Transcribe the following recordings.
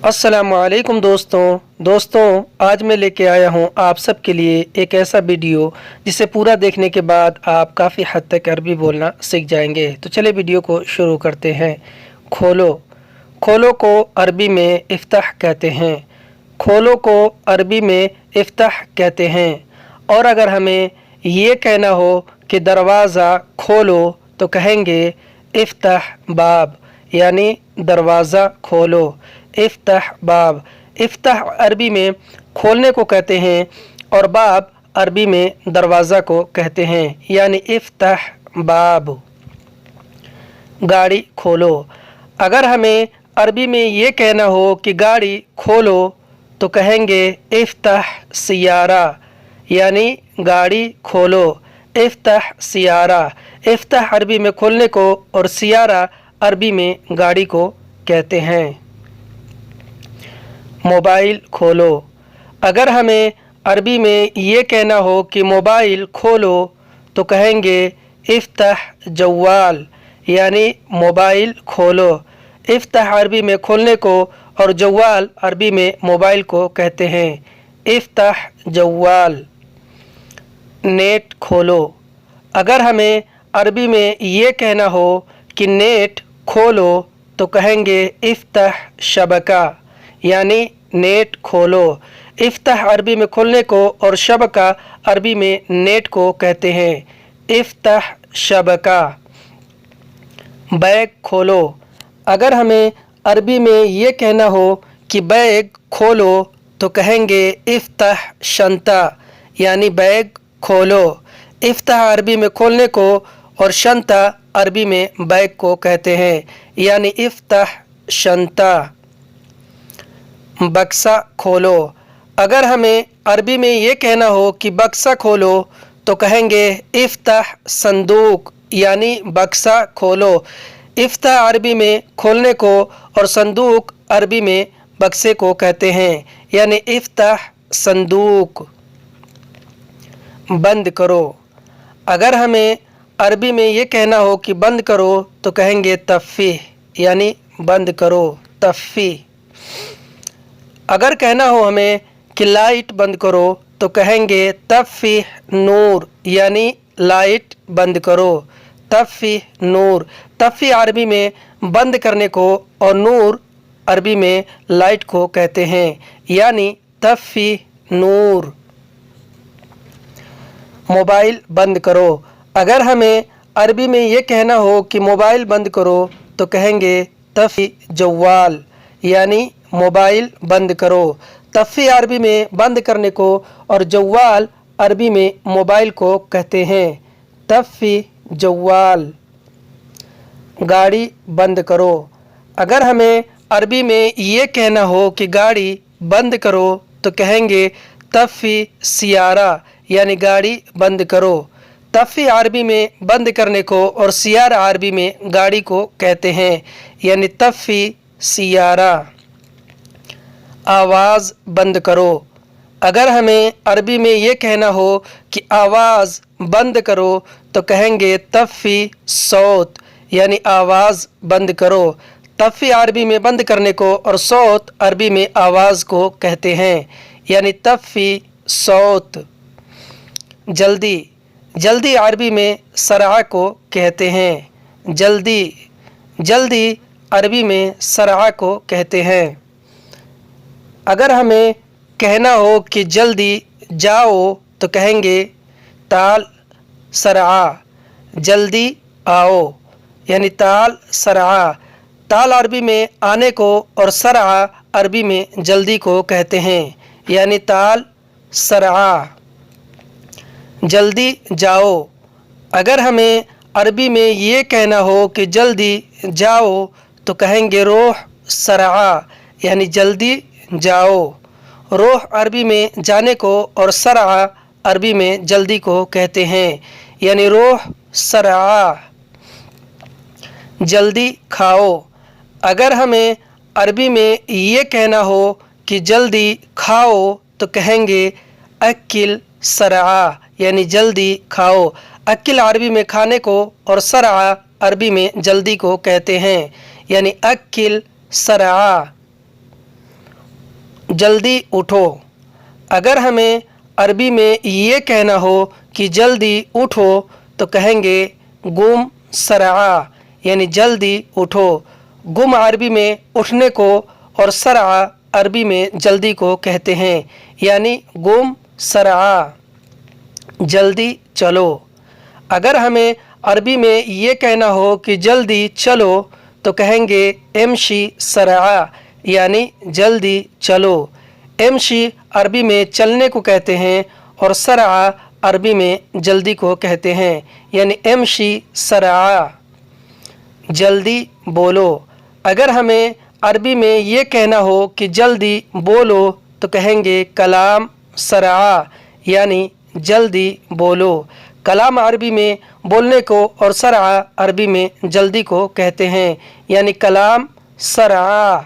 अस्सलामुअलैकुम दोस्तों आज मैं लेके आया हूँ आप सब के लिए एक ऐसा वीडियो जिसे पूरा देखने के बाद आप काफ़ी हद तक अरबी बोलना सीख जाएंगे। तो चले वीडियो को शुरू करते हैं। खोलो। खोलो को अरबी में इफ्ताह कहते हैं। खोलो को अरबी में इफ्ताह कहते हैं। और अगर हमें ये कहना हो कि दरवाज़ा खोलो तो कहेंगे इफ्ताह बाब, यानी दरवाज़ा खोलो। इफ्ताह बाब। इफ्ताह अरबी में खोलने को कहते हैं और बाब अरबी में दरवाज़ा को कहते हैं, यानी इफ्ताह बाब। गाड़ी खोलो। अगर हमें अरबी में ये कहना हो कि गाड़ी खोलो तो कहेंगे इफ्ताह सियारा, यानी गाड़ी खोलो। इफ्ताह सियारा। इफ्ताह अरबी में खोलने को और सियारा अरबी में गाड़ी को कहते हैं। मोबाइल खोलो। अगर हमें अरबी में ये कहना हो कि मोबाइल खोलो तो कहेंगे इफ्ताह जवाल, यानी मोबाइल खोलो। इफ्ताह अरबी में खोलने को और जवाल अरबी में मोबाइल को कहते हैं। इफ्ताह जवाल। नेट खोलो। अगर हमें अरबी में ये कहना हो कि नेट खोलो तो कहेंगे इफ्ताह शबका, यानी नेट खोलो। इफ्ताह अरबी में खोलने को और शबका अरबी में नेट को कहते हैं। इफ्ताह शबका। बैग खोलो। अगर हमें अरबी में ये कहना हो कि बैग खोलो तो कहेंगे इफ्ताह शंता, यानी बैग खोलो। इफ्ताह अरबी में खोलने को और शंता अरबी में बैग को कहते हैं, यानी इफ्ताह शंता। बक्सा खोलो। अगर हमें अरबी में ये कहना हो कि बक्सा खोलो तो कहेंगे इफ्ताह संदूक, यानी बक्सा खोलो। इफ्ताह अरबी में खोलने को और संदूक अरबी में बक्से को कहते हैं, यानी इफ्ताह संदूक। बंद करो। अगर हमें अरबी में ये कहना हो कि बंद करो तो कहेंगे तफ़ी, यानी बंद करो। तफ़ी। अगर कहना हो हमें कि लाइट बंद करो तो कहेंगे तफ़ी नूर, यानी लाइट बंद करो। तफ़ी नूर। तफ़ी अरबी में बंद करने को और नूर अरबी में लाइट को कहते हैं, यानी तफ़ी नूर। मोबाइल बंद करो। अगर हमें अरबी में ये कहना हो कि मोबाइल बंद करो तो कहेंगे तफ़ी जवाल, यानी मोबाइल बंद करो। तफ़ी अरबी में बंद करने को और जवाल अरबी में मोबाइल को कहते हैं। तफ़ी जवाल। गाड़ी बंद करो। अगर हमें अरबी में ये कहना हो कि गाड़ी बंद करो तो कहेंगे तफ़ी सियारा, यानी गाड़ी बंद करो। तफ़ी अरबी में बंद करने को और सियारा अरबी में गाड़ी को कहते हैं, यानी तफ़ी सियारा। आवाज़ बंद करो। अगर हमें अरबी में ये कहना हो कि आवाज़ बंद करो तो कहेंगे तफ़ी सौत, यानी आवाज़ बंद करो। तफ़ी अरबी में बंद करने को और सौत अरबी में आवाज़ को कहते हैं, यानी तफ़ी सौत। जल्दी। जल्दी अरबी में सरआ को कहते हैं। जल्दी। जल्दी अरबी में सरआ को कहते हैं। अगर हमें कहना हो कि जल्दी जाओ तो कहेंगे ताल सरआ, जल्दी आओ, यानी ताल सरआ। ताल अरबी में आने को और सरआ अरबी में जल्दी को कहते हैं, यानी ताल सरआ। जल्दी जाओ। अगर हमें अरबी में ये कहना हो कि जल्दी जाओ तो कहेंगे रोह सरआ, यानी जल्दी जाओ। रोह अरबी में जाने को और सरआ अरबी में जल्दी को कहते हैं, यानी रोह सरआ। जल्दी खाओ। अगर हमें अरबी में ये कहना हो कि जल्दी खाओ तो कहेंगे अकिल सरआ, यानी जल्दी खाओ। अकिल अरबी में खाने को और सरआ अरबी में जल्दी को कहते हैं, यानी अकिल सरआ। जल्दी उठो। अगर हमें अरबी में ये कहना हो कि जल्दी उठो तो कहेंगे गुम सरआ, यानी जल्दी उठो। गुम अरबी में उठने को और सरआ अरबी में जल्दी को कहते हैं, यानी गुम सरआ, जल्दी चलो। अगर हमें अरबी में ये कहना हो कि जल्दी चलो तो कहेंगे एमशी सरआ, यानी जल्दी चलो। एमशी अरबी में चलने को कहते हैं और सरआ अरबी में जल्दी को कहते हैं, यानी एमशी सरआ, जल्दी बोलो। अगर हमें अरबी में ये कहना हो कि जल्दी बोलो तो कहेंगे कलाम सरआ, यानी जल्दी बोलो। कलाम अरबी में बोलने को और सरआ अरबी में जल्दी को कहते हैं, यानी कलाम सरआ,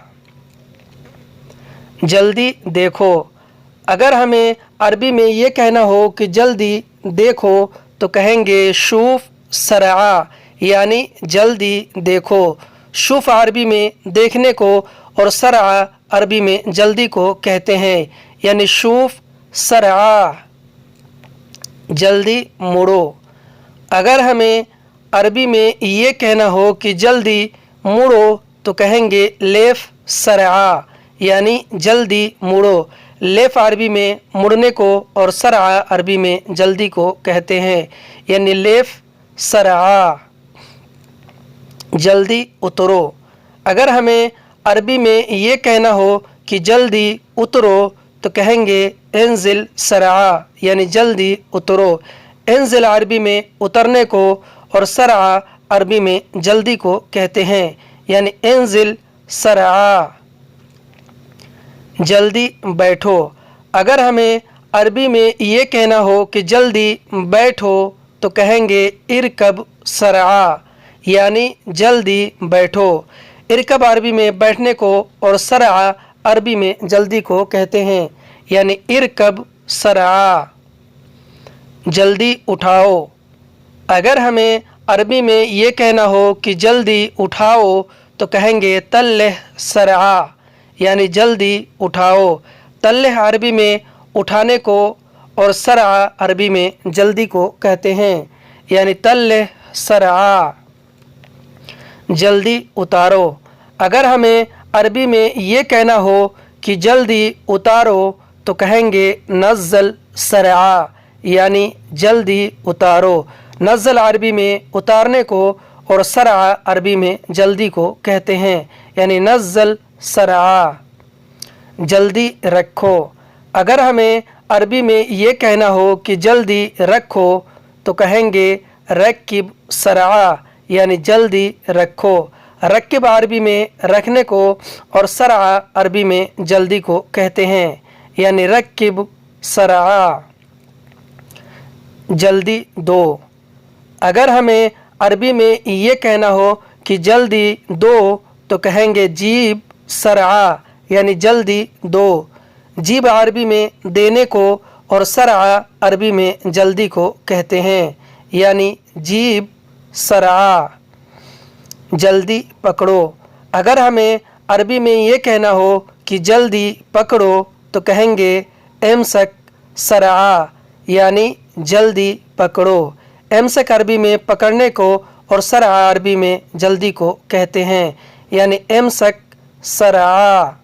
जल्दी देखो। अगर हमें अरबी में ये कहना हो कि जल्दी देखो तो कहेंगे शूफ सरआ, यानी जल्दी देखो। शूफ अरबी में देखने को और सरआ अरबी में जल्दी को कहते हैं, यानी शूफ सरआ, जल्दी मुड़ो। अगर हमें अरबी में ये कहना हो कि जल्दी मुड़ो तो कहेंगे लेफ सरआ, यानी जल्दी मुड़ो। लेफ अरबी में मुड़ने को और सरआ अरबी में जल्दी को कहते हैं, यानी लेफ सरआ, जल्दी उतरो। अगर हमें अरबी में ये कहना हो कि जल्दी उतरो तो कहेंगे एंजिल सरआ, यानी जल्दी उतरो। एंजिल अरबी में उतरने को और सरआ अरबी में जल्दी को कहते हैं, यानी एंजिल सरआ, जल्दी बैठो। अगर हमें अरबी में ये कहना हो कि जल्दी बैठो तो कहेंगे इरकब सरआ, यानी जल्दी बैठो। इरकब अरबी में बैठने को और सरआ अरबी में जल्दी को कहते हैं, यानी इरकब सरआ, जल्दी उठाओ। अगर हमें अरबी में ये कहना हो कि जल्दी उठाओ तो कहेंगे तल्लह सरआ, यानी जल्दी उठाओ। तल्लह अरबी में उठाने को और सरआ अरबी में जल्दी को कहते हैं, यानी तल्लह सरआ, जल्दी उतारो। अगर हमें अरबी में ये कहना हो कि जल्दी उतारो तो कहेंगे नज़्ज़ल सरआ, यानी जल्दी उतारो। नज़्ज़ल अरबी में उतारने को और सरआ अरबी में जल्दी को कहते हैं, यानी नज़्ज़ल सरआ, जल्दी रखो। अगर हमें अरबी में ये कहना हो कि जल्दी रखो तो कहेंगे रक्किब सरआ, यानी जल्दी रखो। रक्किब अरबी में रखने को और सरआ अरबी में जल्दी को कहते हैं, यानी रक्किब सरआ, जल्दी दो। अगर हमें अरबी में ये कहना हो कि जल्दी दो तो कहेंगे जीब सरआ, यानी जल्दी दो। जीब अरबी में देने को और सरआ अरबी में जल्दी को कहते हैं, यानी जीब सरआ, जल्दी पकड़ो। अगर हमें अरबी में ये कहना हो कि जल्दी पकड़ो तो कहेंगे एमसक सरआ, यानी जल्दी पकड़ो। एमसक अरबी में पकड़ने को और सरआ अरबी में जल्दी को कहते हैं, यानी एमसक सरआ,